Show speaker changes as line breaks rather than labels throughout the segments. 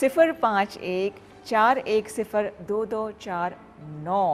051-410-2249,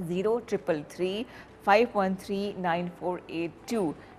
0333-513-9482,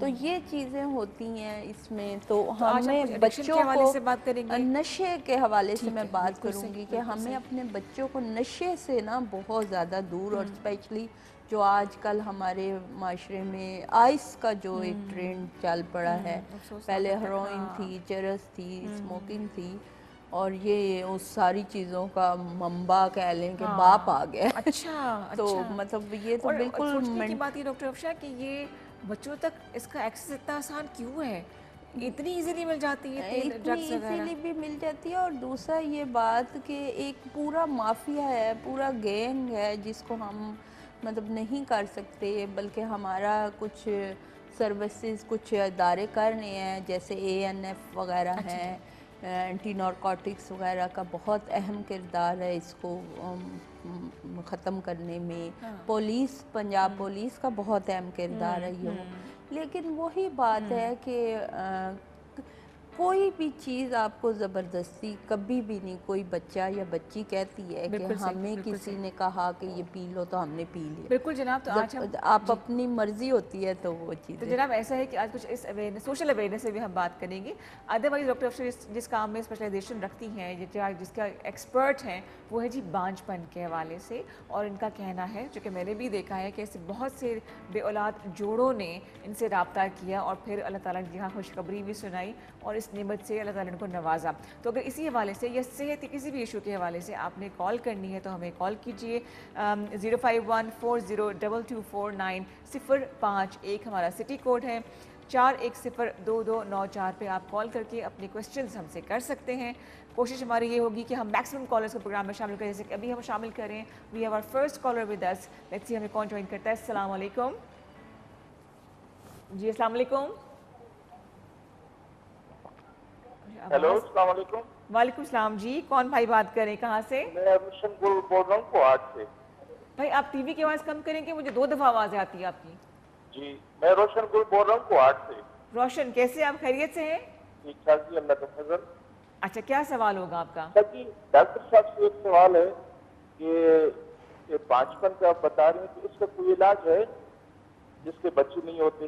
تو یہ چیزیں ہوتی ہیں اس میں. تو
آج ہم
ہمیں
کچھ ایڈکشن کے
بچوں
حوالے
کو
سے بات کریں گے.
نشے کے حوالے سے
ٹھیک
میں
ہے،
بات
بالکل
کروں
صحیح،
گی کہ
بالکل
ہمیں
صحیح.
اپنے بچوں کو نشے سے نا بہت زیادہ دور، اور اسپیشلی جو آج کل ہمارے معاشرے میں آئس کا جو ایک ٹرینڈ چل پڑا ہے.
افسوسناک
پہلے
حد تک،
ہیروئن
ہاں.
تھی، چرس تھی، اسموکنگ تھی، اور یہ اس ساری چیزوں کا منبع کہہ لیں کہ باپ آ گیا.
اچھا
تو
اچھا.
مطلب یہ تو
اور
بالکل
سوچنے کی بات یہ ڈاکٹر افشا کہ یہ بچوں تک اس کا ایکسیس اتنا آسان کیوں ہے؟ اتنی ایزیلی مل جاتی ہے تیل،
اتنی
ڈرگس وغیرہ.
ایزیلی بھی مل جاتی ہے، اور دوسرا یہ بات کہ ایک پورا مافیا ہے، پورا گینگ ہے جس کو ہم مطلب نہیں کر سکتے، بلکہ ہمارا کچھ سروسز کچھ ادارے کر رہے ہیں، جیسے ANF وغیرہ
اچھا جی.
ہیں، اینٹی نارکوٹکس وغیرہ کا بہت اہم کردار ہے اس کو ختم کرنے میں. پولیس، پنجاب پولیس کا بہت اہم کردار ہے یہ. لیکن وہی بات ہے کہ کوئی بھی چیز آپ کو زبردستی کبھی بھی نہیں، کوئی بچہ یا بچی کہتی ہے کہ
بالکل صحیح،
ہمیں
بالکل
کسی
صحیح.
نے کہا کہ یہ پی لو تو ہم نے پی لیا.
بالکل جناب. تو آج
جب
ہم
آپ
جی،
اپنی مرضی ہوتی ہے تو وہ
تو
چیزیں.
جناب ایسا ہے کہ آج کچھ اس اویئرنیس، سوشل اویئرنیس سے بھی ہم بات کریں گے. ادروائز ڈاکٹر افشا جس کام میں اسپیشلائزیشن رکھتی ہیں، جس کا ایکسپرٹ ہیں، وہ ہے جی بانجھ پن کے حوالے سے. اور ان کا کہنا ہے، جو کہ میں نے بھی دیکھا ہے، کہ ایسے بہت سے بے اولاد جوڑوں نے ان سے رابطہ کیا اور پھر اللہ تعالیٰ نے یہاں خوشخبری بھی سنائی اور اس نعمت سے اللہ تعالیٰ نے ان کو نوازا. تو اگر اسی حوالے سے یا صحت کے کسی بھی ایشو کے حوالے سے آپ نے کال کرنی ہے تو ہمیں کال کیجیے. 05140224905 ہمارا سٹی کوڈ ہے. 41029294 پہ آپ کال کر کے اپنے کویسچنز ہم سے کر سکتے ہیں. کوشش ہماری یہ ہوگی کہ ہم میکسیمم کالرز کو پروگرام میں شامل کریں، جیسے کہ ابھی ہم شامل کریں. We have our first caller with us. Let's see ہمیں کون جوائن کرتا ہے. السلام علیکم. جی السلام علیکم.
ہیلو، السلام علیکم.
وعلیکم السلام. جی کون بھائی بات کریں، کہاں سے؟
میں روشن گل بول رہا ہوں کوہاٹ سے.
بھائی آپ ٹی وی کی آواز کم کریں کہ مجھے 2 دفعہ آوازیں آتی ہے آپ کی.
جی میں روشن گل بول رہا ہوں کوہاٹ سے.
روشن، کیسے آپ؟ خیریت سے ہیں؟
ٹھیک ٹھاک جی، اللہ کا فضل.
اچھا، کیا سوال ہوگا آپ کا؟
جی ڈاکٹر صاحب سے ایک سوال ہے کہ بانجھپن کا آپ بتا رہے ہیں کہ اس کا کوئی علاج ہے جس کے بچے نہیں ہوتے؟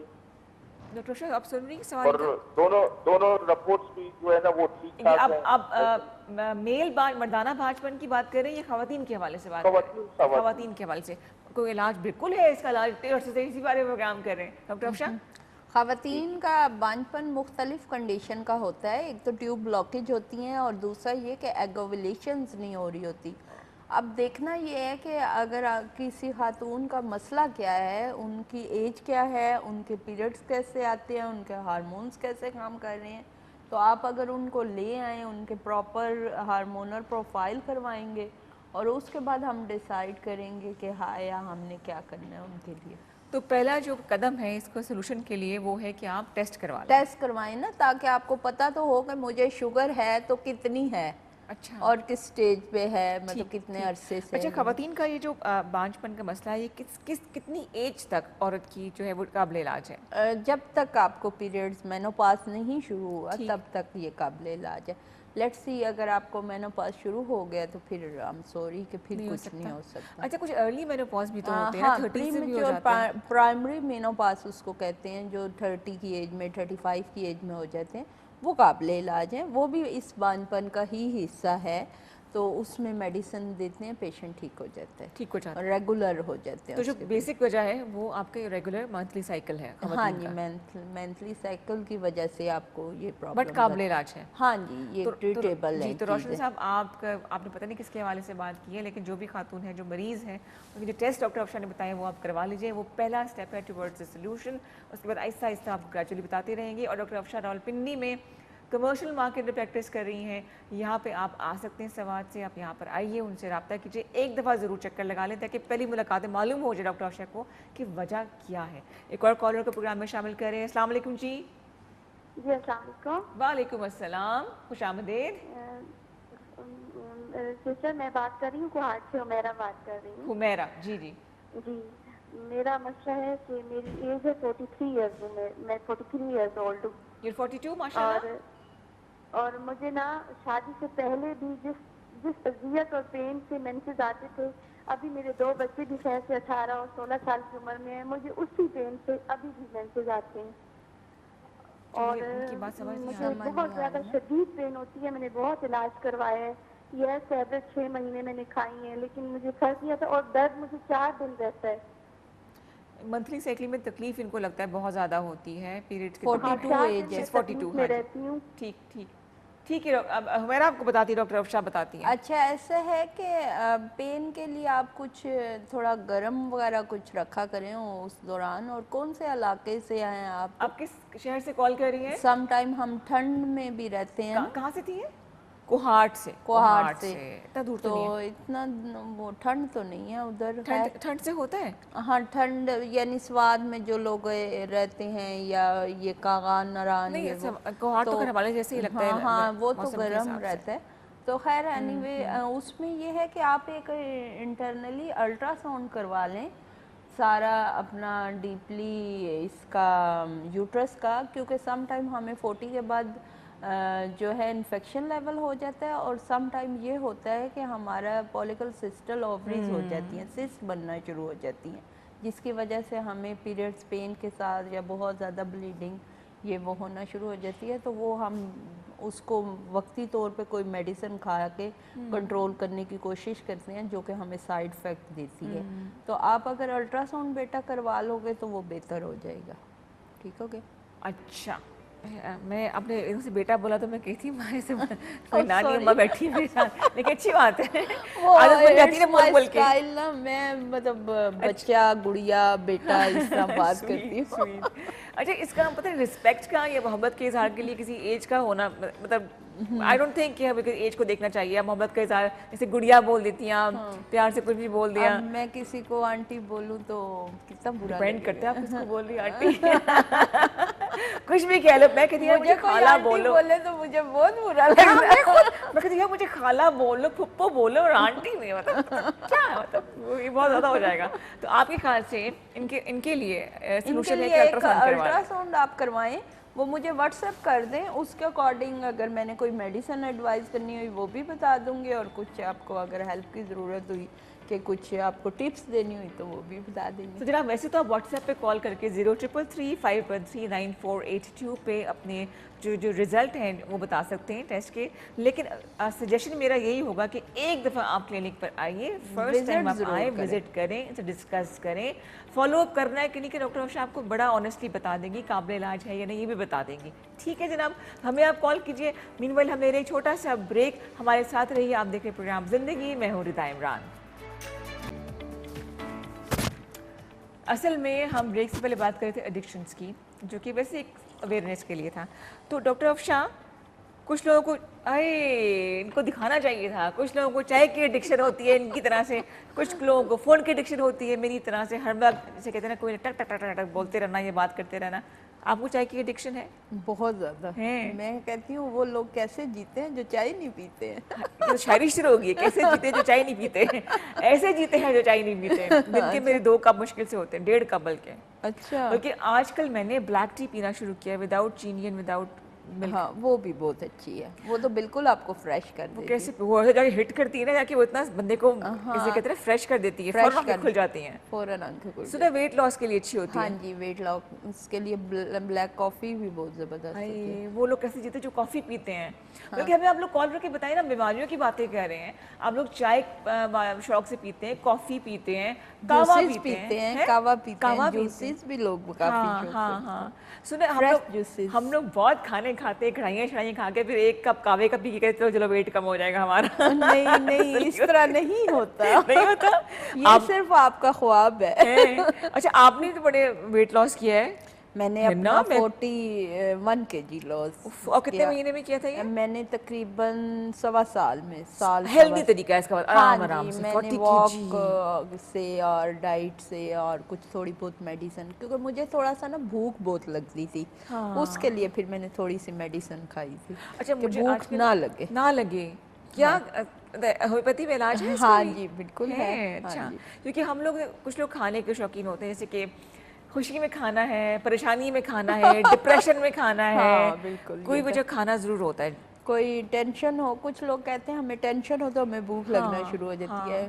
ڈاکٹر شاہ آپ سن رہی ہیں سوال
اور
کا؟
دونوں رپورٹس بھی جو ہے نا وہ ٹھیک ٹھاک ہیں.
آپ میل مردانہ بانجھپن کی بات کر رہے ہیں یا خواتین کے حوالے سے بات کر رہے ہیں؟ خواتین کے حوالے سے کوئی علاج بالکل ہے اس کا علاج، اسی بارے میں پروگرام کر رہے ہیں ڈاکٹر افشا.
خواتین کا بانجھپن مختلف کنڈیشن کا ہوتا ہے. ایک تو ٹیوب بلاکیج ہوتی ہیں، اور دوسرا یہ کہ ایگ اوولیشنز نہیں ہو رہی ہوتی. اب دیکھنا یہ ہے کہ اگر کسی خاتون کا مسئلہ کیا ہے، ان کی ایج کیا ہے، ان کے پیریڈز کیسے آتے ہیں، ان کے ہارمونز کیسے کام کر رہے ہیں. تو آپ اگر ان کو لے آئیں، ان کے پراپر ہارمونل پروفائل کروائیں گے، اور اس کے بعد ہم ڈیسائیڈ کریں گے کہ ہاں یا ہم نے کیا کرنا ہے ان کے لیے.
تو پہلا جو قدم ہے اس کو سلوشن کے لیے وہ ہے کہ آپ ٹیسٹ کروا لیں.
ٹیسٹ کروائیں نا، تاکہ آپ کو پتہ تو ہو کہ مجھے شوگر ہے تو کتنی ہے،
اچھا،
اور کس سٹیج پہ ہے، مطلب
ٹھیک
کتنے
ٹھیک.
عرصے سے.
اچھا، خواتین کا یہ جو بانجھپن کا مسئلہ ہے، یہ کتنی ایج تک عورت کی جو ہے وہ قابل علاج ہے؟
جب تک آپ کو پیریڈز مینوپاز نہیں شروع ہوا
ٹھیک.
تب تک یہ قابل علاج ہے. لیٹس سی اگر آپ کو مینوپاز شروع ہو گیا تو پھر سوری کہ پھر کچھ نہیں ہو سکتا.
اچھا، کچھ ارلی مینوپاز بھی تو ہوتے ہیں نا،
ہاں،
30 سے بھی ہو
پریمیچور
جاتا ہے.
پرائمری مینوپاز اس کو کہتے ہیں، جو 30 کی ایج میں 35 کی ایج میں ہو جاتے ہیں، وہ قابل علاج ہیں. وہ بھی اس بانجھپن کا ہی حصہ ہے. تو اس میں میڈیسن دیتے ہیں، پیشنٹ ٹھیک ہو جاتا ہے،
ٹھیک ہو جاتا
اور
ہے.
ریگولر ہو جاتے ہیں
تو
اس
جو
کے بھی.
بیسک وجہ ہے وہ آپ کا ریگولر منتھلی سائیکل ہے
ہاں
خواتین
جی،
کا.
منتھلی سائیکل کی وجہ سے آپ کو یہ
بٹ
پرابلم.
قابل علاج ہے.
ہاں جی، یہ ٹریٹیبل ہیں
جی تو روشن
چیزیں.
صاحب آپ نے پتہ نہیں کس کے حوالے سے بات کی ہے، لیکن جو بھی خاتون ہے جو مریض ہیں ان کے جو ٹیسٹ ڈاکٹر افشا نے بتائے وہ آپ کروا لیجیے. وہ پہلا اسٹیپ ہے ٹورڈز اے سلیوشن. اس کے بعد آہستہ آہستہ آپ گریجولی بتاتے رہیں گے. اور ڈاکٹر افشا راولپنڈی میں کمرشل مارکیٹ میں پریکٹس کر رہی ہیں. یہاں پہ آپ آ سکتے ہیں سوات سے. آپ یہاں پر آئیے، ان سے رابطہ کیجیے، ایک دفعہ ضرور چکر لگا لیں تاکہ پہلی ملاقات میں معلوم ہو جائے ڈاکٹر افشا کو کہ وجہ کیا ہے. ایک اور کالر کو پروگرام میں شامل کریں. السلام علیکم. جی
جی السلام علیکم.
وعلیکم السلام، خوش آمدید.
سسٹر میں بات کر رہی ہوں کوہاٹ سے، حمیرہ بات کر رہی ہوں.
حمیرہ، جی جی.
جی میرا مسئلہ ہے کہ میری ایج ہے 43 ایئرز. میں 43 ایئرز اولڈ ہوں.
یہ 42 ماشاء اللہ.
اور مجھے نا شادی سے پہلے بھی جس اذیت اور پین سے مینسز آتے تھے، ابھی میرے 2 بچے بھی خیر سے 18 اور 16 سال کی عمر میں ہیں، مجھے اسی پین سے ابھی بھی مینسز آتے ہیں. اور
ان کی بات سمجھ نہیں
مجھے بہت زیادہ شدید پین ہوتی ہے. میں نے بہت علاج کروایا ہے. یہ ٹیبلٹ 6 مہینے میں نے کھائی ہیں لیکن مجھے فرق نہیں آتا اور درد مجھے 4 دن رہتا ہے.
منتھلی سائیکل میں تکلیف ان کو لگتا ہے بہت زیادہ ہوتی ہے پیریڈز کے
42 ایج ہے.
42
میں رہتی ہوں.
ٹھیک ٹھیک ٹھیک ہے. اب ہمیرا آپ کو بتاتی ڈاکٹر افشا بتاتی ہیں.
اچھا ایسا ہے کہ پین کے لیے آپ کچھ تھوڑا گرم وغیرہ کچھ رکھا کریں اس دوران. اور کون سے علاقے سے ہیں آپ؟
آپ کس شہر سے کال کر رہی ہیں؟
سم ٹائم ہم ٹھنڈ میں بھی رہتے ہیں.
کہاں سے تھی ہیں؟ کوہاٹ سے.
کوہاٹ سے.
اتنا دور
تو
نہیں ہے.
اتنا وہ ٹھنڈ تو نہیں ہے ادھر.
ٹھنڈ سے ہوتا ہے؟
ہاں ٹھنڈ یعنی سواد میں جو لوگ رہتے ہیں یا یہ کاغان نران یہ وہ
کوہاٹ تو کرنے والے جیسے ہی لگتا ہے.
ہاں وہ تو گرم رہتا ہے. تو خیر اینی وے اس میں یہ ہے کہ آپ ایک انٹرنلی الٹرا ساؤنڈ کروا لیں سارا اپنا ڈیپلی اس کا یوٹرس کا, کیونکہ سم ٹائم ہمیں 40 کے بعد جو ہے انفیکشن لیول ہو جاتا ہے اور سم ٹائم یہ ہوتا ہے کہ ہمارا پولیکل سسٹل اووریز ہو جاتی ہیں, سسٹ بننا شروع ہو جاتی ہیں, جس کی وجہ سے ہمیں پیریڈز پین کے ساتھ یا بہت زیادہ بلیڈنگ یہ وہ ہونا شروع ہو جاتی ہے. تو وہ ہم اس کو وقتی طور پہ کوئی میڈیسن کھا کے کنٹرول کرنے کی کوشش کرتے ہیں جو کہ ہمیں سائیڈ افیکٹ دیتی ہے. تو آپ اگر الٹرا ساؤنڈ بیٹا کروا لو گے تو وہ بہتر ہو جائے گا. ٹھیک ہو گیا؟
اچھا میں اپنے سے بیٹا بولا تو میں کہتی ماں سے کوئی نانی اماں بیٹھی میرے ساتھ, لیکن اچھی بات ہے.
میں مطلب بچہ گڑیا بیٹا اس طرح بات کرتی ہوں.
اچھا اس کا پتہ ہے رسپیکٹ کا یا محبت کے اظہار کے لیے کسی ایج کا ہونا, مطلب آئی ڈونٹ تھنک کہ ہمیں ایج کو دیکھنا چاہیے. محبت کا اظہار جیسے گڑیا بول دیتی ہیں آپ, پیار سے کچھ بھی بول دیا.
میں کسی کو آنٹی بولوں تو کتنا برا
ڈیپینڈ کرتا ہے آپ کس کو بول رہی آنٹی. کچھ بھی کہہ لو. میں کہتی ہوں مجھے خالہ بولو
بولے تو مجھے بہت برا لگتا ہے.
میں کہتی ہوں مجھے خالہ بولو, پھپھو بولو اور آنٹی نہیں, مطلب کیا مطلب یہ بہت زیادہ ہو جائے گا. تو آپ کے خیال سے ان کے لیے سلوشن ہے کہ
الٹرا ساؤنڈ آپ کروائیں, وہ مجھے واٹس ایپ کر دیں, اس کے اکارڈنگ اگر میں نے کوئی میڈیسن ایڈوائز کرنی ہوئی وہ بھی بتا دوں گی, اور کچھ آپ کو اگر ہیلپ کی ضرورت ہوئی کہ کچھ آپ کو ٹپس دینی ہوئی تو وہ بھی بتا دیں گے.
تو جناب ویسے تو آپ واٹس ایپ پہ کال کر کے 0333513942 پہ اپنے جو رزلٹ ہیں وہ بتا سکتے ہیں ٹیسٹ کے, لیکن سجیشن میرا یہی ہوگا کہ ایک دفعہ آپ کلینک پر آئیے, فرسٹ ٹائم آپ آئیں, وزٹ کریں, اسے ڈسکس کریں, فالو اپ کرنا ہے کہ نہیں کہ ڈاکٹر افشا آپ کو بڑا آنیسٹلی بتا دیں گی قابل علاج ہے یا نہیں, یہ بھی بتا دیں گی. ٹھیک ہے جناب, ہمیں آپ کال کیجیے. مین وائل ہم لے رہے ہیں چھوٹا سا بریک, ہمارے ساتھ رہیے. آپ دیکھ رہے پروگرام زندگی, میں ہوں ردا عمران. اصل میں ہم بریک سے پہلے بات کر رہے تھے ایڈکشنز کی, جو کہ ویسے ایک اویئرنیس کے لیے تھا. تو ڈاکٹر افشا کچھ لوگوں کو ان کو دکھانا چاہیے تھا, کچھ لوگوں کو چائے کی ایڈکشن ہوتی ہے ان کی طرح سے, کچھ لوگوں کو فون کی ایڈکشن ہوتی ہے میری طرح سے, ہر وقت جیسے کہتے ہیں نا کوئی ٹک ٹک ٹک ٹک بولتے رہنا, یہ بات کرتے رہنا. آپ کو چائے کی ایڈکشن ہے؟
بہت زیادہ. میں کہتی ہوں وہ لوگ کیسے جیتے ہیں جو چائے نہیں پیتے ہیں.
شاعری شروع ہوگی ہے, کیسے جیتے جو چائے نہیں پیتے, ایسے جیتے ہیں جو چائے نہیں پیتے. دن کے میرے 2 کپ مشکل سے ہوتے ہیں, 1.5 کپ بلکہ.
اچھا.
بلکہ آج کل میں نے بلیک ٹی پینا شروع کیا ہے وداؤٹ چینی اینڈ وداؤٹ ملک.
ہاں وہ بھی بہت اچھی ہے, وہ تو بالکل آپ کو فریش کر دیتی ہے.
کیسے وہ جا کے ہٹ کرتی ہے نا, جا کے وہ اتنا بندے کو جیسے کہتے ہیں فریش کر دیتی ہے, فوراً آنکھیں کھل جاتی ہیں.
فوراً آنکھیں کھل
صبح ویٹ لاس کے لیے اچھی ہوتی ہے.
ہاں جی, ویٹ لاس کے لیے بلیک کافی بھی بہت زبردست ہوتی ہے.
وہ لوگ کیسے جیتے جو کافی پیتے ہیں. بلکہ ہمیں آپ لوگ کال کر کے بتائیں نا, بیماریوں کی باتیں کہہ رہے ہیں آپ لوگ, چائے شوق سے پیتے ہیں, کافی پیتے ہیں, کہوا پیتے ہیں,
کہوا پیتے ہیں, جوسز بھی لوگ کافی.
ہاں سنیں ہم لوگ بہت کھانے کھاتے ہیں, کڑھائیاں شڑائیاں کھا کے, پھر 1 کپ کہوے کا پی کے کہتے ہیں چلو ویٹ کم ہو جائے گا ہمارا.
نہیں اس طرح نہیں ہوتا.
نہیں ہوتا,
یہ صرف آپ کا خواب ہے.
اچھا آپ نے تو بڑے ویٹ لاس کیا ہے.
میں نے اپنا 41 kg لاس.
اور کتنے مہینے میں کیا تھا یہ؟
میں نے تقریباً 1.25 سال میں.
ہیلدی طریقہ ہے اس کا, آرام سے.
میں نے واک سے اور ڈائٹ سے اور کچھ تھوڑی بہت میڈیسن, کیونکہ مجھے تھوڑا سا نا بھوک بہت لگتی تھی, اس کے لیے پھر میں نے تھوڑی سی میڈیسن کھائی تھی.
اچھا مجھے
بھوک نہ لگے.
کیا ہومیوپیتھی میں علاج ہے؟
ہاں جی بالکل ہے.
اچھا, کیونکہ ہم لوگ کچھ لوگ کھانے کے شوقین ہوتے ہیں, جیسے کہ خوشی میں کھانا ہے, پریشانی میں کھانا ہے, ڈپریشن میں کھانا ہے,
بالکل
کوئی وجہ کھانا ضرور ہوتا ہے.
کوئی ٹینشن ہو, کچھ لوگ کہتے ہیں ہمیں ٹینشن ہو تو ہمیں بھوک لگنا شروع ہو جاتی ہے,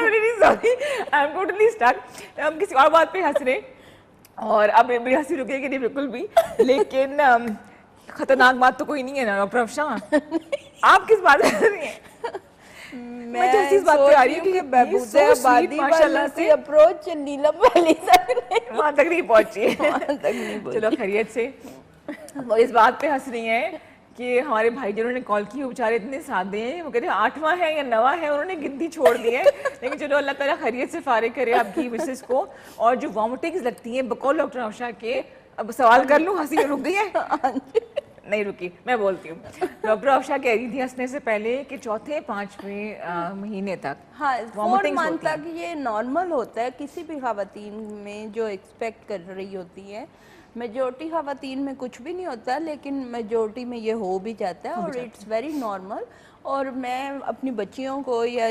I'm really sorry, I'm totally stuck. ہم کسی اور بات پہ ہنس رہے ہیں اور اب میری ہنسی رکے گی نہیں بالکل بھی, لیکن خطرناک بات تو کوئی نہیں ہے نا ڈاکٹر افشاں, آپ کس بات کر رہی ہیں؟
میں اس بات پہ آ رہی ہوں کہ بہبودہ آبادی والوں سے اپروچ نیلم والی
وہاں تک نہیں پہنچی. چلو خیریت سے. وہ اس بات پہ ہنس رہی ہیں کہ ہمارے بھائی جنہوں نے کال کی وہ بیچارے اتنے سادے ہیں, وہ کہتے ہیں 8واں ہے یا 9واں ہے, انہوں نے گنتی چھوڑ دی ہے. لیکن چلو اللہ تعالیٰ خیریت سے فارغ کرے آپ کی مسز کو. اور جو وامٹنگز لگتی ہیں بقول ڈاکٹر افشاں کے, اب سوال کر لوں, ہنسی رک گئی ہے؟ نہیں رکی, میں بولتی ہوں. ڈاکٹر افشاں کہہ رہی تھی ہنسنے سے پہلے کہ چوتھے 5ویں مہینے تک,
ہاں 4 منتھ تک یہ نارمل ہوتا ہے کسی بھی خواتین میں جو ایکسپیکٹ کر رہی ہوتی ہے. میجورٹی خواتین میں کچھ بھی نہیں ہوتا, لیکن میجورٹی میں یہ ہو بھی جاتا ہے اور اٹس ویری نارمل. اور میں اپنی بچیوں کو یا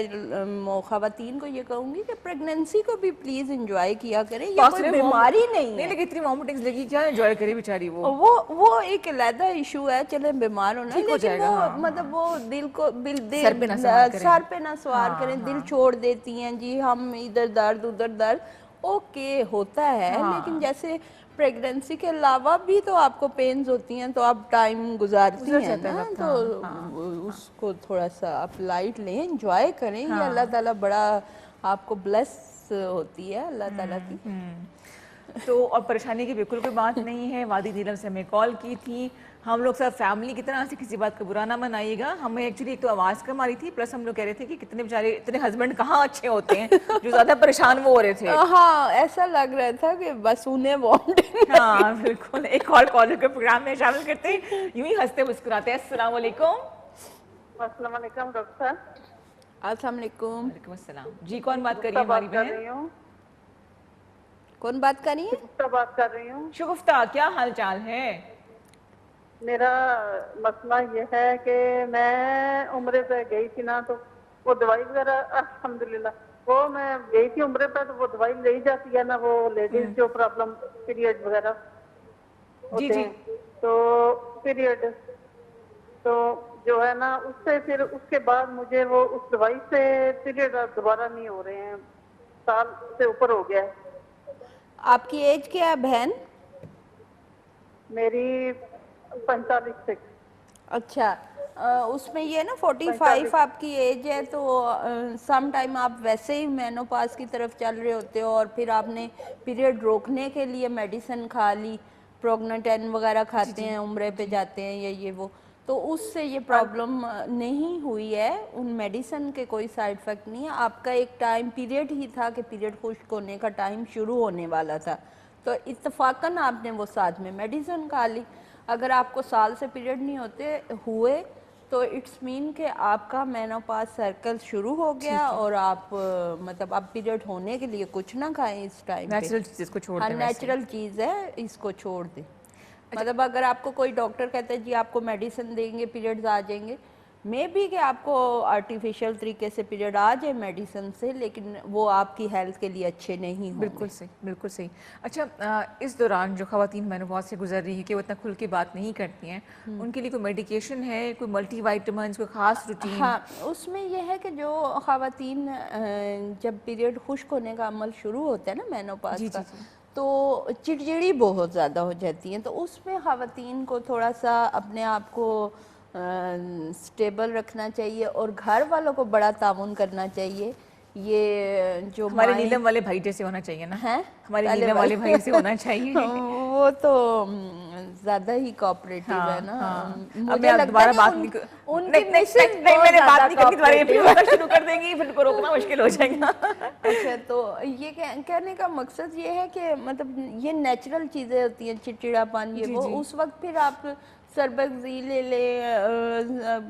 خواتین کو یہ کہوں گی کہ پریگنینسی کو بھی پلیز انجوائے کیا کریں, یہ کوئی بیماری نہیں ہے.
لیکن اتنی وامٹنگز لگی, کیا انجوائے کرے بیچاری
وہ ایک علیحدہ ایشو ہے, چلے بیمار ہونا, لیکن وہ مطلب وہ دل کو سر پہ نہ سوار کریں, دل چھوڑ دیتی ہیں جی ہم ادھر درد ادھر درد, اوکے ہوتا ہے. لیکن جیسے پریگنینسی کے علاوہ بھی تو آپ کو پینز ہوتی ہیں, تو آپ ٹائم گزارتی ہیں نا, تو اس کو تھوڑا سا آپ لائٹ لیں, انجوائے کریں. یہ اللہ تعالیٰ بڑا آپ کو بلیس ہوتی ہے اللہ تعالیٰ کی.
تو اور پریشانی کی بالکل کوئی بات نہیں ہے. وادی نیلم سے ہمیں کال کی تھی, ہم لوگ سب فیملی کی طرح سے کسی بات کا برا نہ منائیے گا. ہمیں ایکچولی ایک تو آواز کم آ رہی تھی, پلس ہم لوگ کہہ رہے تھے کہ کتنے بیچارے اتنے ہسبینڈ کہاں اچھے ہوتے ہیں, جو زیادہ پریشان وہ ہو رہے تھے.
ہاں ایسا لگ رہا تھا کہ بس انہیں وانٹنگ.
ہاں بالکل. ایک اور کالر کے پروگرام میں شامل کرتے ہیں, یوں ہی ہنستے مسکراتے. السلام علیکم.
السلام علیکم ڈاکٹر صاحب.
السلام علیکم.
وعلیکم السلام. جی کون بات کر رہی ہے ہماری بہن؟
کون بات کر رہی ہیں؟
شگفتہ بات کر رہی ہوں.
شگفتہ, کیا حال چال ہے؟
میرا مسئلہ یہ ہے کہ میں عمرے پہ گئی تھی نا, تو وہ دوائی وغیرہ الحمدللہ وہ میں گئی تھی عمرے پہ, تو وہ دوائی لے جاتی ہے نا وہ لیڈیز جو پرابلم پیریڈ وغیرہ ہوتے ہیں, تو پیریڈ تو جو ہے نا اس سے پھر اس کے بعد مجھے وہ اس دوائی سے پیریڈ دوبارہ نہیں ہو رہے ہیں, سال سے اوپر ہو گیا ہے.
آپ کی ایج کیا ہے بہن؟
میری 45.
اچھا, اس میں یہ نا 45 آپ کی ایج ہے, تو سم ٹائم آپ ویسے ہی مینوپاز کی طرف چل رہے ہوتے ہو, اور پھر آپ نے پیریڈ روکنے کے لیے میڈیسن کھا لی, پروگناٹین وغیرہ کھاتے ہیں, عمرے پہ جاتے ہیں یا یہ وہ, تو اس سے یہ پرابلم نہیں ہوئی ہے. ان میڈیسن کے کوئی سائیڈ افیکٹ نہیں ہے. آپ کا ایک ٹائم پیریڈ ہی تھا کہ پیریڈ خشک ہونے کا ٹائم شروع ہونے والا تھا, تو اتفاقاً آپ نے وہ ساتھ میں میڈیسن کھا لی. اگر آپ کو سال سے پیریڈ نہیں ہوئے تو اٹس مین کہ آپ کا مینوپاز سرکل شروع ہو گیا, اور آپ مطلب اب پیریڈ ہونے کے لیے کچھ نہ کھائیں اس ٹائم پہ.
نیچرل چیز کو چھوڑ دیں.
نیچرل چیز ہے, اس کو چھوڑ دیں. مطلب اگر آپ کو کوئی ڈاکٹر کہتا ہے جی آپ کو میڈیسن دیں گے پیریڈز آ جائیں گے, مے بی کہ آپ کو آرٹیفیشل طریقے سے پیریڈ آ جائے میڈیسن سے, لیکن وہ آپ کی ہیلتھ کے لیے اچھے نہیں ہوں.
بالکل صحیح, بالکل صحیح. اچھا, اس دوران جو خواتین مینوپاز سے گزر رہی ہے کہ وہ اتنا کھل کے بات نہیں کرتی ہیں, ان کے لیے کوئی میڈیکیشن ہے, کوئی ملٹی وائٹامنس, کوئی خاص روٹین؟
ہاں, اس میں یہ ہے کہ جو خواتین جب پیریڈ خشک ہونے کا عمل شروع ہوتا ہے نا مینوپاز کا, تو چڑچڑی بہت زیادہ ہو جاتی ہیں. تو اس میں خواتین کو تھوڑا سا اپنے آپ کو سٹیبل رکھنا چاہیے, اور گھر والوں کو بڑا تعاون کرنا چاہیے. یہ جو
ہمارے نیلم والے بھائی جیسے ہونا چاہیے نا, ہمارے نیلم والے بھائی سے ہونا چاہیے.
وہ تو زیادہ ہی کوآپریٹیو ہے نا.
مجھے دوبارہ بات نہیں شروع کر دیں گی, پھر کو روکنا مشکل ہو جائے گا.
اچھا, تو یہ کہنے کا مقصد یہ ہے کہ مطلب یہ نیچرل چیزیں ہوتی ہیں, چڑچڑا پن یہ وہ, اس وقت پھر آپ سربگزی لے لیں,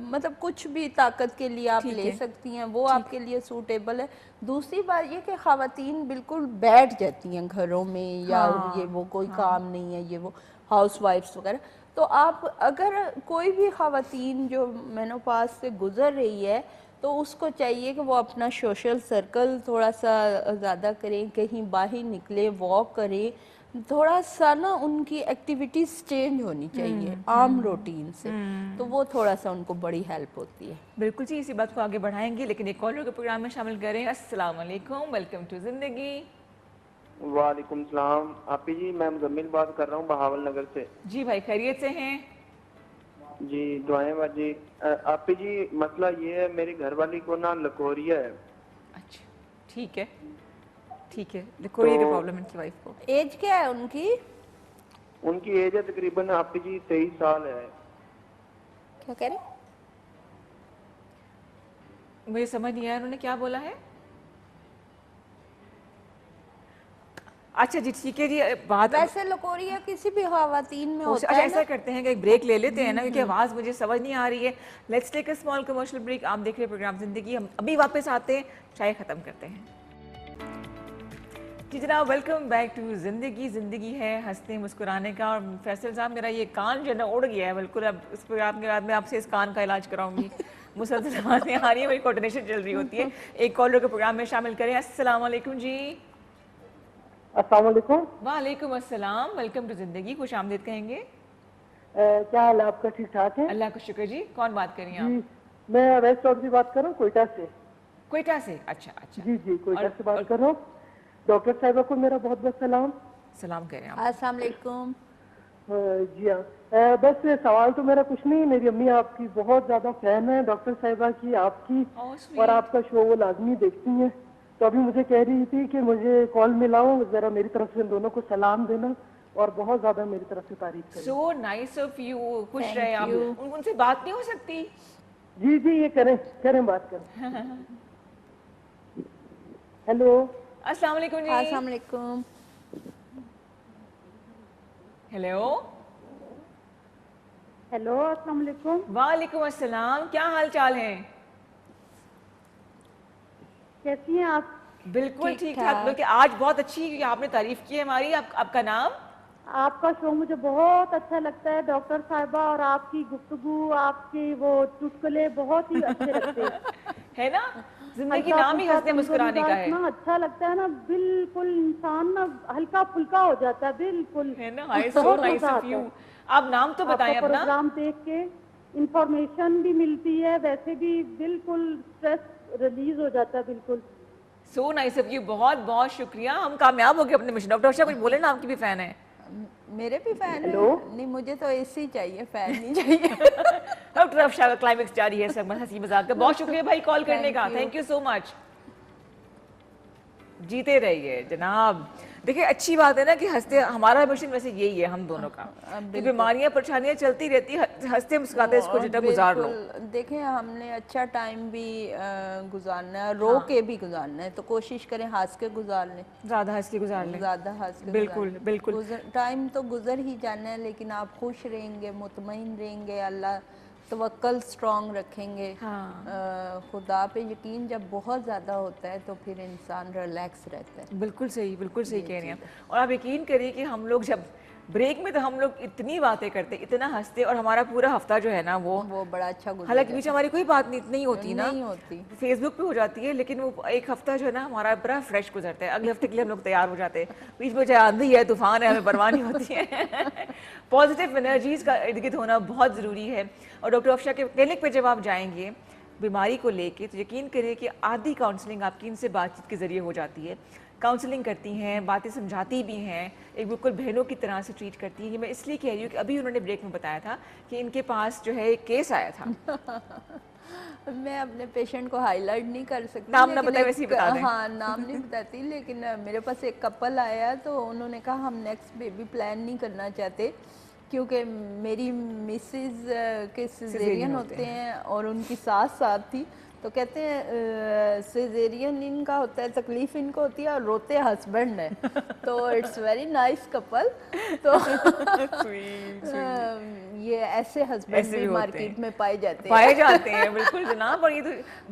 مطلب کچھ بھی طاقت کے لیے آپ لے سکتی ہیں, وہ آپ کے لیے سوٹیبل ہے. دوسری بات یہ کہ خواتین بالکل بیٹھ جاتی ہیں گھروں میں, یا یہ وہ کوئی کام نہیں ہے, یہ وہ ہاؤس وائفس وغیرہ. تو آپ اگر کوئی بھی خواتین جو مینوپاز سے گزر رہی ہے, تو اس کو چاہیے کہ وہ اپنا سوشل سرکل تھوڑا سا زیادہ کریں, کہیں باہر نکلیں, واک کریں, تھوڑا سا نا ان کی ایکٹیویٹیز چینج ہونی چاہیے عام روٹین سے، تو وہ تھوڑا سا ان کو بڑی ہیلپ ہوتی ہے.
بالکل جی، اسی بات کو آگے بڑھائیں گے، لیکن ایک کالر کے پروگرام میں شامل کریں. السلام علیکم، ویلکم ٹو زندگی.
وعلیکم السلام. آپی جی میں مزمل بات کر رہا ہوں بہاول نگر سے.
جی بھائی خیریت سے ہیں؟
جی دعائیں باجی. آپی جی مسئلہ یہ ہے میری گھر والی کو نا لکوریا ہے.
اچھا ٹھیک ہے، ٹھیک ہے. لکوریا کی پرابلم ان کی وائف کو.
ایج کیا ہے ان کی؟
ان کی ایج ہے تقریباً آپی جی 23 سال ہے.
کیا کہہ رہے؟
مجھے سمجھ نہیں آیا انہوں نے کیا بولا ہے. اچھا جی ٹھیک ہے جی. بات
ویسے لکوریا کسی بھی خواتین میں ہوتا
اچھا
ہے
ایسا کرتے ہیں کہ ایک بریک لے لیتے ہیں نا، کیونکہ آواز مجھے سمجھ نہیں آ رہی ہے. Let's take a small commercial break. آپ دیکھ رہے ہیں پروگرام زندگی. ہم ابھی واپس آتے ہیں، چائے ختم کرتے ہیں. جی جناب ویلکم بیک ٹو زندگی. زندگی ہے ہنسنے مسکرانے کا. اور فیصل صاحب میرا یہ کان جو ہے نا اڑ گیا ہے بالکل. اب اس پروگرام کے بعد میں آپ سے اس کان کا علاج کراؤں گی. مسلسل آوازیں آ رہی ہیں، میری کوارڈینیشن چل رہی ہوتی ہے. ایک کالر کے پروگرام میں شامل کریں. السلام علیکم جی.
السلام علیکم.
وعلیکم السلام، ویلکم ٹو زندگی. خوش آمدید کہیں گے.
کیا حال ہے آپ کا؟ ٹھیک ٹھاک ہے؟
اللہ کا شکر جی. کون بات کر رہی ہیں
جی
آپ؟
میں اویس چودھری بات کر رہا ہوں کوئٹہ سے.
کوئٹہ سے؟ اچھا اچھا.
جی جی کوئٹہ سے بات کر رہا ہوں. ڈاکٹر صاحبہ کو میرا بہت بہت سلام.
سلام کہہ رہے ہیں آپ.
السلام علیکم.
جی ہاں بس سوال تو میرا کچھ نہیں. میری امی آپ کی بہت زیادہ فین ہے، ڈاکٹر صاحبہ کی، آپ کی، اور آپ کا شو وہ لازمی دیکھتی ہیں. تو ابھی مجھے کہہ رہی تھی کہ مجھے کال ملاؤ، ذرا میری طرف سے ان دونوں کو سلام دینا اور بہت زیادہ میری طرف سے تعریف کریں.
So nice of you. خوش رہے
Thank
آپ.
you.
ان سے بات نہیں ہو سکتی؟
جی جی یہ کریں بات کریں. ہیلو
السلام علیکم جی.
السلام علیکم.
ہیلو.
ہیلو السلام علیکم.
وعلیکم السلام. کیا حال چال ہیں؟
کیسی ہیں آپ؟
بالکل
ٹھیک
ٹھیک ٹھاک.
ٹھاک.
بلکہ آج بہت اچھی کیونکہ آپ نے تعریف کی ہے ہماری. آپ کا نام؟
آپ کا شو مجھے بہت اچھا لگتا ہے ڈاکٹر صاحبہ، اور آپ کی گفتگو، آپ کی وہ چٹکلے بہت ہی اچھے لگتے ہیں.
ہے نا. زندگی
ہلکا
نام ہی
پھلکا
ہنسنے
تنظیم
مسکرانے کا
مزاج
ہے.
نا اچھا لگتا ہے نا، بالکل انسان نا ہلکا پھلکا ہو جاتا ہے بالکل.
ہے نا. ہائی سو
بہت
نائس
مزہ
آف
آتا
یو.
ہے
آپ نام تو
آپ کا
بتائیں اپنا.
پروگرام دیکھ کے. انفارمیشن بھی ملتی ہے، ویسے بھی بالکل اسٹریس ریلیز ہو جاتا ہے بالکل.
So nice of you. بہت بہت شکریہ. ہم کامیاب ہو گئے اپنے مشن. ڈاکٹر شاہ کچھ بولے نا، آپ کی بھی فین ہے.
میرے بھی فین ہیں.
ہیلو
نہیں مجھے تو ایسی چاہیے، فین نہیں چاہیے.
ڈاکٹر افشاء کا کلائمیکس جاری ہے. سب ہنسی مذاق کا. بہت شکریہ بھائی کال کرنے کا.
Thank you.
Thank you so much. جیتے رہیے جناب. دیکھیں اچھی بات ہے نا کہ ہنستے. ہمارا مشن ویسے یہی ہے ہم دونوں کا کہ بیماریاں پریشانیاں چلتی رہتی ہیں، ہنستے مسکراتے اس کو جتنا گزار لو.
بالکل. دیکھیں ہم نے اچھا ٹائم بھی گزارنا ہے، رو کے بھی گزارنا ہے، تو کوشش کریں ہنس کے گزار لیں.
زیادہ ہنس کے گزار لیں.
زیادہ ہنس کے
بالکل بالکل.
ٹائم تو گزر ہی جانا ہے، لیکن آپ خوش رہیں گے، مطمئن رہیں گے، اللہ توکل اسٹرانگ رکھیں گے. خدا پہ یقین جب بہت زیادہ ہوتا ہے تو پھر انسان ریلیکس رہتا ہے.
بالکل صحیح، بالکل صحیح کہہ رہے ہیں. اور آپ یقین کریے کہ ہم لوگ جب بریک میں تو ہم لوگ اتنی باتیں کرتے، اتنا ہنستے، اور ہمارا پورا ہفتہ جو ہے نا وہ
بڑا اچھا گزر
حالانکہ بیچ ہماری کوئی بات نہیں ہوتی نا،
نہیں ہوتی.
فیس بک پہ ہو جاتی ہے، لیکن وہ ایک ہفتہ جو ہے نا ہمارا بڑا فریش گزرتا ہے. اگلے ہفتے کے لیے ہم لوگ تیار ہو جاتے ہیں. بیچ میں چاہے آندھی ہے، طوفان ہے، ہمیں پرواہ نہیں ہوتی ہے. پازیٹیو انرجیز کا ارد گرد ہونا بہت ضروری ہے. اور ڈاکٹر افشاء کے کلینک پہ جب آپ جائیں گے بیماری کو لے کے تو یقین کریں کہ آدھی کاؤنسلنگ آپ کی ان سے بات چیت کے ذریعے ہو جاتی ہے. کاؤنسلنگ کرتی ہیں، باتیں سمجھاتی بھی ہیں، ایک بالکل بہنوں کی طرح سے ٹریٹ کرتی ہیں. یہ میں اس لیے کہہ رہی ہوں کہ ابھی انہوں نے بریک میں بتایا تھا کہ ان کے پاس جو ہے ایک کیس آیا تھا.
میں اپنے پیشنٹ کو ہائی لائٹ نہیں کر سکتی،
نام نہ بتائیں، ویسے ہی بتا دیں.
ہاں نام نہیں بتاتی، لیکن میرے پاس ایک کپل آیا تو انہوں نے کہا ہم نیکسٹ بیبی پلان نہیں کرنا چاہتے کیونکہ میری مسز کے سیزیرین ہوتے ہیں اور ان کی ساتھ تھی. تو کہتے ہیں سیزیرین ان کا ہوتا ہے، تکلیف ان کو ہوتی ہے، اور روتے ہسبینڈ ہے. تو اٹس ویری نائس کپل. تو یہ ایسے ہسبینڈ بھی مارکیٹ میں پائے جاتے
ہیں. بالکل جناب. اور یہ تو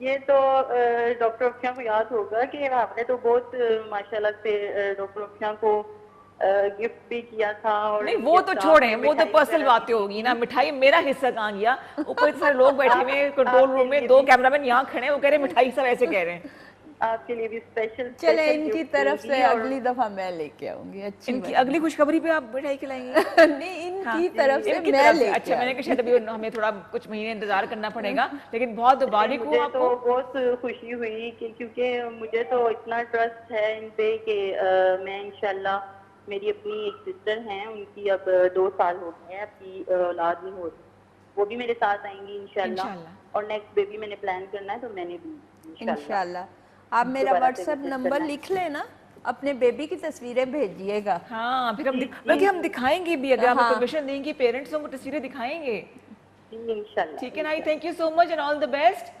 یہ تو ڈاکٹر افشاں کو یاد ہوگا کہ آپ نے تو بہت ماشاءاللہ سے ڈاکٹر افشاں کو گفٹ بھی کیا تھا. اور
نہیں وہ تو چھوڑیں, وہ تو پرسنل باتیں ہوگی نا. مٹھائی میرا حصہ کہاں گیا؟ اوپر اتنے سارے لوگ بیٹھے ہوئے ہیں کنٹرول روم میں, 2 کیمرہ مین یہاں کھڑے ہیں, وہ کہہ رہے ہیں مٹھائی سب ایسے کہہ رہے ہیں.
آپ کے لیے بھی اسپیشل
چلے ان کی طرف سے اگلی دفعہ میں لے کے آؤں گی. اچھی
ان کی اگلی خوشخبری پہ آپ مٹھائی کھلائیں گے؟
نہیں ان کی طرف سے میں لے کے.
اچھا میں نے کہا شاید ابھی ہمیں تھوڑا کچھ مہینے انتظار کرنا پڑے گا, لیکن بہت مبارک ہو آپ کو.
مجھے تو بہت خوشی ہوئی کہ کیونکہ مجھے تو اتنا ٹرسٹ ہے ان پہ کہ میں انشاءاللہ, میری اپنی ایک سسٹر ہیں, ان کی اب 2 سال ہو گئے ہیں, اپنی اولاد نہیں ہو رہی, وہ بھی میرے ساتھ آئیں گی انشاءاللہ. اور نیکسٹ بیبی میں نے پلان کرنا ہے تو میں نے بھی
انشاءاللہ. آپ میرا واٹس ایپ نمبر لکھ لیں نا, اپنے بیبی کی تصویریں بھیجیے گا.
ہاں پھر بلکہ ہم دکھائیں گے بھی, اگر آپ پرمیشن دیں گے پیرنٹس کو تصویریں دکھائیں گے.
انشاءاللہ.
ٹھیک ہے نا, thank you so much and all the best.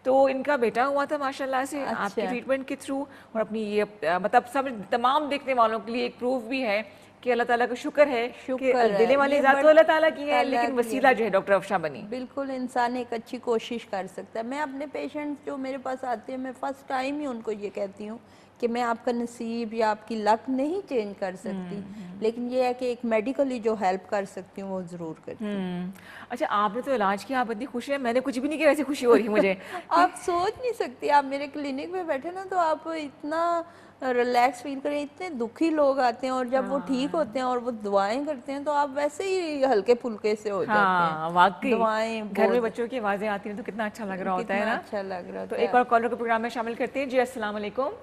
تو ان کا بیٹا ہوا تھا ماشاءاللہ سے آپ کی ٹریٹمنٹ کے تھرو, اور اپنی یہ مطلب سب تمام دیکھنے والوں کے لیے ایک پروف بھی ہے کہ اللہ تعالیٰ کا شکر ہے کہ دینے والی ذات تو اللہ تعالیٰ کی ہے, لیکن وسیلہ جو ہے ڈاکٹر افشاں بنی.
بالکل انسان ایک اچھی کوشش کر سکتا ہے. میں اپنے پیشنٹس جو میرے پاس آتے ہیں, میں فرسٹ ٹائم ہی ان کو یہ کہتی ہوں کہ میں آپ کا نصیب یا آپ کی لک نہیں چینج کر سکتی, لیکن یہ ہے کہ ایک میڈیکلی جو ہیلپ کر سکتی ہوں وہ ضرور کرتی ہوں.
اچھا آپ نے تو علاج کیا, آپ اتنی خوش ہیں, میں نے کچھ بھی نہیں کیا, ویسے خوشی ہو رہی ہے مجھے.
آپ سوچ نہیں سکتی, آپ میرے کلینک میں بیٹھے نا تو آپ اتنا ریلیکس فیل کریں. اتنے دکھی لوگ آتے ہیں اور جب وہ ٹھیک ہوتے ہیں اور وہ دعائیں کرتے ہیں تو آپ ویسے ہی ہلکے پھلکے سے ہو جاتے ہیں.
ہاں واقعی
دعائیں
گھر میں بچوں کی آوازیں آتی ہیں تو کتنا اچھا لگ رہا ہوتا ہے نا.
اچھا لگ رہا.
تو ایک اور کالر کو پروگرام میں شامل کرتے ہیں. جی السلام علیکم.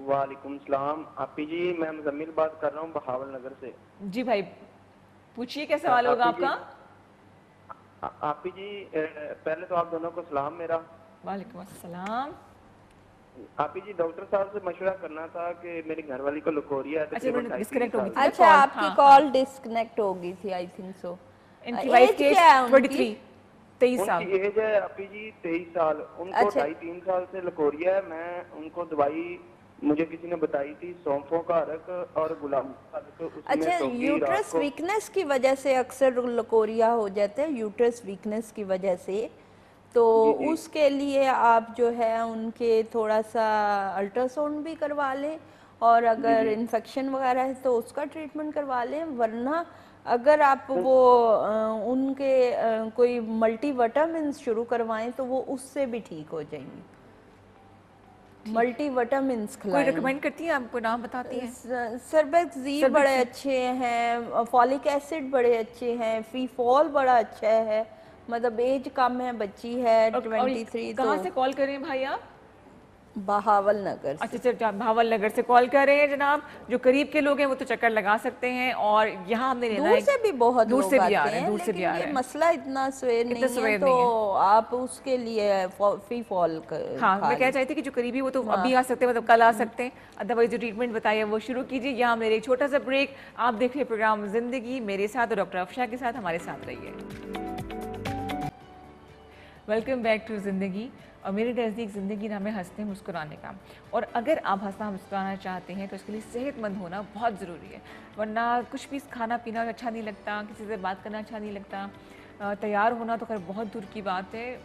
وعلیکم السلام. آپی جی میں مزمل بات کر رہا ہوں بہاول نگر سے.
جی بھائی پوچھیے کیا سوال ہوگا آپ کا.
آپی جی پہلے تو آپ دونوں کو سلام میرا.
وعلیکم السلام.
آپی جی ڈاکٹر صاحب سے مشورہ کرنا تھا کہ میری گھر والی کو لکوریا ہے.
اچھا آپ کی کال ڈسکنیکٹ ہو گئی تھی آئی تھنک سو.
ان کی وائف کی 23 سال.
ان کی ایج ہے آپی جی 23 سال. ان کو 2.5-3 سال سے لکوریا ہے. میں ان کو دوائی مجھے کسی نے بتائی تھی سونفوں کا عرق اور گلاب کا عرق.
اچھا یوٹرس ویکنس کی وجہ سے اکثر لکوریا ہو جاتا ہے, یوٹرس ویکنس کی وجہ سے. تو اس کے لیے آپ جو ہے ان کے تھوڑا سا الٹراساؤنڈ بھی کروا لیں, اور اگر انفیکشن وغیرہ ہے تو اس کا ٹریٹمنٹ کروا لیں. ورنہ اگر آپ وہ ان کے کوئی ملٹی وٹامنس شروع کروائیں تو وہ اس سے بھی ٹھیک ہو جائیں گی. ملٹی وٹامنس کھلائیں.
کوئی ریکمینڈ کرتی ہیں, آپ کو نام بتاتی ہیں؟
سربیکزیر بڑے اچھے ہیں, فولک ایسڈ بڑے اچھے ہیں, فی فول بڑا اچھا ہے. مطلب ایج کم ہے, بچی ہے 23.
کہاں سے کال کر رہے ہیں بھائی آپ؟
بہاول نگر.
اچھا بہاول نگر سے کال کر رہے ہیں جناب. جو قریب کے لوگ ہیں وہ تو چکر لگا سکتے ہیں, اور یہاں ہم نے
دور سے بھی بہت
دور
لوگ
سے بھی آ
آتے
رہے ہیں, دور سے بھی آ رہے ہیں.
مسئلہ اتنا سویر نہیں ہے تو آپ اس کے لیے فی فال.
ہاں میں کہنا چاہتی کہ جو قریبی وہ تو ابھی آ سکتے ہیں, مطلب کل آ سکتے ہیں. ادروائز جو ٹریٹمنٹ بتائی ہے وہ شروع کیجیے. یہاں میرے ایک چھوٹا سا بریک. آپ دیکھ رہے پروگرام زندگی میرے ساتھ اور ڈاکٹر افشاں کے ساتھ. ہمارے ساتھ رہیے. ویلکم بیک ٹو زندگی. اور میرے نزدیک زندگی نام ہے ہنسنے مسکرانے کا, اور اگر آپ ہنسنا مسکرانا چاہتے ہیں تو اس کے لیے صحت مند ہونا بہت ضروری ہے. ورنہ کچھ بھی کھانا پینا اچھا نہیں لگتا, کسی سے بات کرنا اچھا نہیں لگتا. تیار ہونا تو خیر بہت دور کی بات ہے,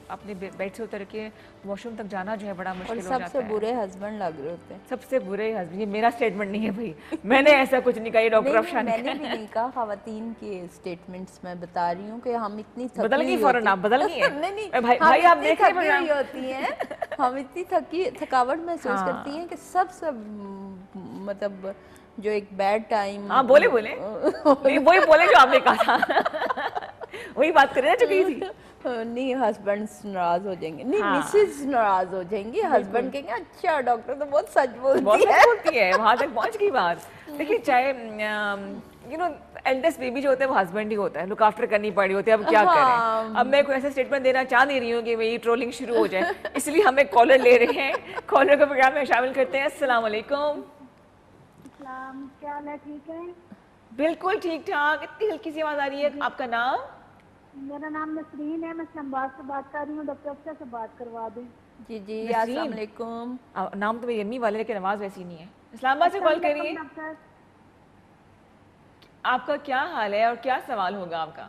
اپنے بیڈ سے اتر کے واش روم تک جانا جو ہے بڑا مشکل ہو جاتا ہے.
سب سے برے ہسبینڈ لگ رہے ہوتے ہیں.
سب سے برے ہسبینڈ, یہ میرا سٹیٹمنٹ نہیں ہے بھائی, میں نے ایسا کچھ نہیں کہا, یہ ڈاکٹر افشاں نے.
میں نے بھی نہیں کہا, خواتین کے سٹیٹمنٹس میں بتا رہی ہوں کہ ہم اتنی
بدل گئی فوراً, آپ بدل گئی ہیں.
نہیں
بھائی آپ دیکھ رہے ہیں
ہوتی ہیں, ہم اتنی تھکاوٹ محسوس کرتی ہیں کہ سب مطلب جو ایک بیڈ ٹائم.
ہاں بولے وہی بولے جو آپ نے کہا تھا, وہی بات کریں نا جو کہی تھی.
نہیں ہسبینڈ ناراض ہو جائیں گے, نہیں مسز ناراض ہو جائیں گی. ہسبینڈ کہیں گے اچھا ڈاکٹر تو بہت سچ بولتی ہے,
وہاں تک پہنچ گئی بات. دیکھیے چاہے ایلڈسٹ بیبی جو ہوتا ہے وہ ہسبینڈ ہی ہوتا ہے, لک آفٹر کرنی پڑی ہوتی ہے. اب کیا کریں, اب میں کوئی ایسا اسٹیٹمنٹ دینا چاہ نہیں رہی ہوں کہ میری ٹرولنگ شروع ہو جائے, اس لیے ہمیں کالر لے رہے ہیں. کالر کو پروگرام میں شامل کرتے ہیں. السلام علیکم.
السلام, کیا حال ہے, ٹھیک ہے؟
بالکل ٹھیک ٹھاک. اتنی ہلکی سی آواز آ رہی ہے. آپ کا نام؟
میرا نام نسرین ہے, میں اسلام آباد سے بات کر رہی ہوں. ڈاکٹر افشاں سے بات کروا دیں.
جی السلام علیکم.
نام تو میری امی والے, لیکن آواز ویسی نہیں ہے. اسلام آباد سے کال کریے. آپ کا کیا حال ہے اور کیا سوال ہوگا آپ کا؟